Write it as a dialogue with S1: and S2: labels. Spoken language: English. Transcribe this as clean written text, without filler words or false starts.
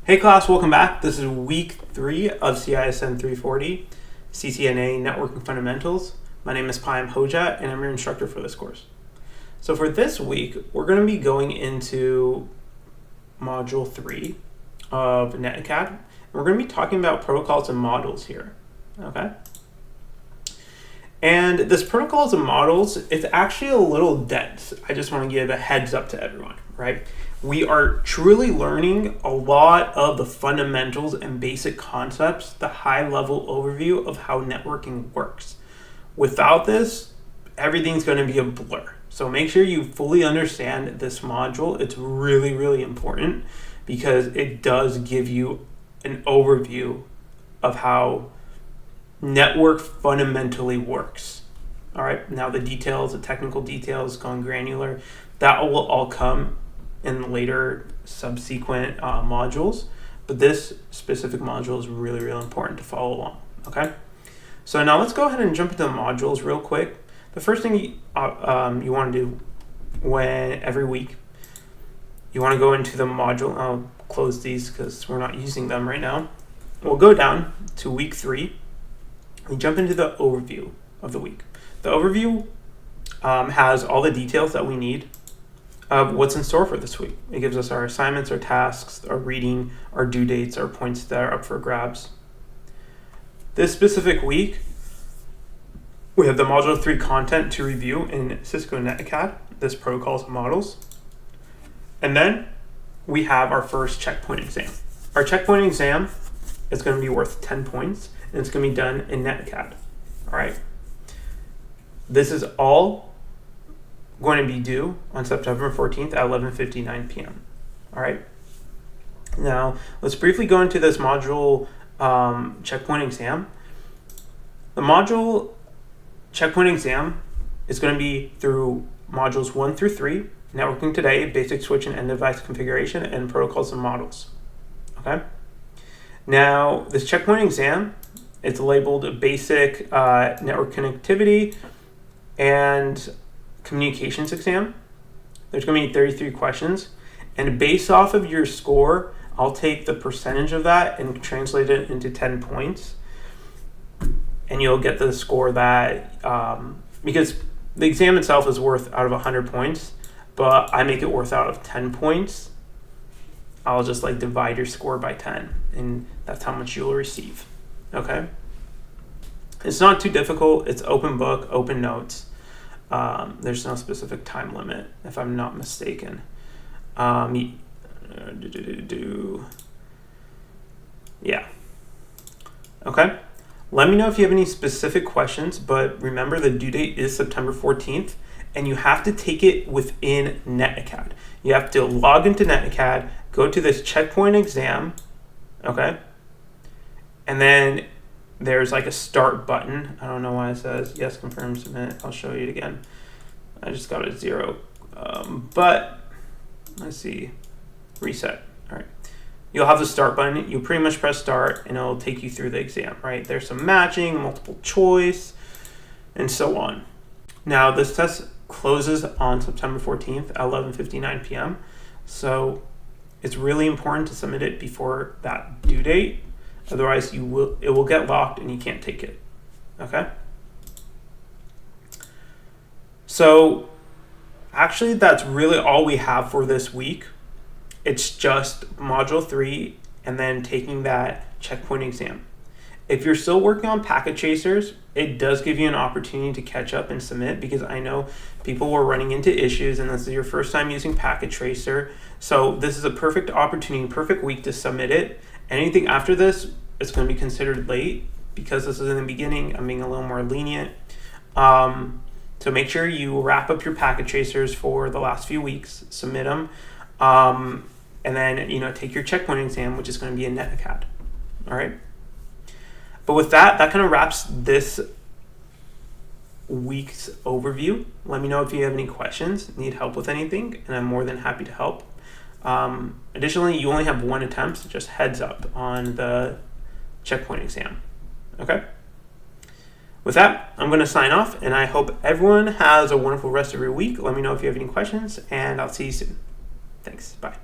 S1: Hey class, welcome back. This is week 3 of CISN 340, CCNA Networking Fundamentals. My name is Payam Hoja and I'm your instructor for this course. So for this week, we're going to be going into module 3 of NetAcad. We're going to be talking about protocols and models here, okay? And this protocols and models, it's actually a little dense. I just want to give a heads up to everyone, right? We are truly learning a lot of the fundamentals and basic concepts, the high-level overview of how networking works. Without this, everything's going to be a blur. So make sure you fully understand this module. It's really, really important because it does give you an overview of how network fundamentally works. All right, now the details, the technical details, going granular, that will all come in later subsequent modules, but this specific module is really, really important to follow along, okay? So now let's go ahead and jump into the modules real quick. The first thing you want to do every week, you want to go into the module. I'll close these because we're not using them right now. We'll go down to week 3 and jump into the overview of the week. The overview has all the details that we need of what's in store for this week. It gives us our assignments, our tasks, our reading, our due dates, our points that are up for grabs. This specific week, we have the Module 3 content to review in Cisco NetAcad, this protocols and models. And then we have our first checkpoint exam. Our checkpoint exam is going to be worth 10 points, and it's going to be done in NetAcad. All right. This is all going to be due on September 14th at 11:59 p.m. All right. Now, let's briefly go into this module checkpoint exam. The module checkpoint exam is going to be through modules 1 through 3, networking today, basic switch and end device configuration, and protocols and models. Okay. Now, this checkpoint exam, it's labeled basic network connectivity and communications exam. There's going to be 33 questions, and based off of your score, I'll take the percentage of that and translate it into 10 points, and you'll get the score that because the exam itself is worth out of 100 points, but I make it worth out of 10 points. I'll just divide your score by 10, and that's how much you'll receive. Okay, it's not too difficult. It's open book, open notes. There's no specific time limit, if I'm not mistaken. Yeah. Okay. Let me know if you have any specific questions, but remember the due date is September 14th, and you have to take it within NetAcad. You have to log into NetAcad, go to this checkpoint exam, okay? And then there's a start button. I don't know why it says yes, confirm, submit. I'll show you it again. I just got a 0. But let's see, reset. All right. You'll have the start button. You pretty much press start and it'll take you through the exam, right? There's some matching, multiple choice, and so on. Now this test closes on September 14th at 11:59 p.m. So it's really important to submit it before that due date. Otherwise, it will get locked and you can't take it, okay? So actually, that's really all we have for this week. It's just Module 3 and then taking that checkpoint exam. If you're still working on packet tracers, it does give you an opportunity to catch up and submit, because I know people were running into issues and this is your first time using packet tracer. So this is a perfect opportunity, perfect week to submit it. Anything after this, it's going to be considered late. Because this is in the beginning, I'm being a little more lenient. So make sure you wrap up your packet tracers for the last few weeks, submit them, and then take your checkpoint exam, which is going to be in NetAcad. All right. But with that kind of wraps this week's overview. Let me know if you have any questions, need help with anything, and I'm more than happy to help. Additionally, you only have 1 attempt, so just heads up on the checkpoint exam. Okay? With that, I'm going to sign off, and I hope everyone has a wonderful rest of your week. Let me know if you have any questions, and I'll see you soon. Thanks. Bye.